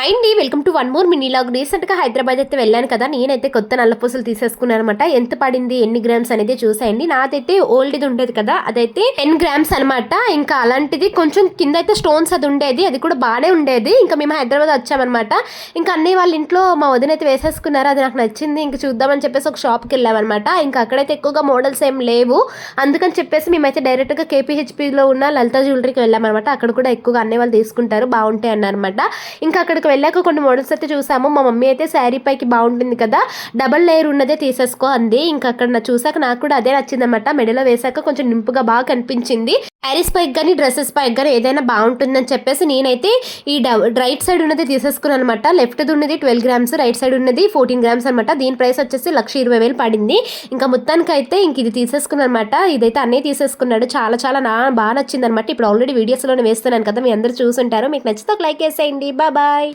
Hi అండి, welcome to one more mini log. రీసెంట్గా హైదరాబాద్ అయితే వెళ్ళాను కదా, నేనైతే కొత్త నల్ల పూసలు తీసేసుకున్నాను అనమాట. ఎంత పడింది, ఎన్ని గ్రామ్స్ అనేది చూసేయండి. నాదైతే ఓల్డ్ది ఉండేది కదా, అదైతే 10 గ్రామ్స్ అనమాట. ఇంకా అలాంటిది కొంచెం కింద అయితే స్టోన్స్ అది ఉండేది, అది కూడా బాగానే ఉండేది. ఇంకా మేము హైదరాబాద్ వచ్చామన్నమాట. ఇంకా అన్నయ్య వాళ్ళ ఇంట్లో మా వదిన అయితే వేసేసుకున్నారు, అది నాకు నచ్చింది. ఇంకా చూద్దామని చెప్పేసి ఒక షాప్కి వెళ్ళామన్నమాట. ఇంకా అక్కడైతే ఎక్కువగా మోడల్స్ ఏం లేవు, అందుకని చెప్పేసి మేమైతే డైరెక్ట్గా కేపీహెచ్పీలో ఉన్న లలిత జ్యువెలరీకి వెళ్ళామన్నమాట. అక్కడ కూడా ఎక్కువగా అన్నయ్య వాళ్ళు తీసుకుంటారు, బాగుంటాయి అన్నారన్నమాట. ఇంకా అక్కడికి వెళ్ళాక కొన్ని మోడల్స్ అయితే చూసాము. మా మమ్మీ అయితే శారీ పైకి బాగుంటుంది కదా, డబల్ లేయర్ ఉన్నదే తీసేసుకో అంది. ఇంకా అక్కడ చూసాక నాకు కూడా అదే నచ్చింది అనమాట. మెడలో వేసాక కొంచెం నింపుగా బాగా కనిపించింది. శారీస్ పైకి కానీ డ్రెస్సెస్ పైకి కానీ ఏదైనా బాగుంటుందని చెప్పేసి నేనైతే ఈ రైట్ సైడ్ ఉన్నది తీసేసుకున్నాను అనమాట. లెఫ్ట్ ఉన్నది 12 గ్రామ్స్, రైట్ సైడ్ ఉన్నది 14 గ్రామ్స్ అనమాట. దీని ప్రైస్ వచ్చేసి 1,20,000 పడింది. ఇంకా మొత్తానికి అయితే ఇంక ఇది తీసేసుకున్నాను అనమాట. ఇదైతే అన్నయ్య తీసేసుకున్నాడు. చాలా చాలా బాగా నచ్చింది అనమాట. ఇప్పుడు ఆల్రెడీ వీడియోస్లోనే వేస్తున్నాను కదా, మీ అందరూ చూసుంటారు. మీకు నచ్చితే ఒక లైక్ వేసేయండి. బాయ్.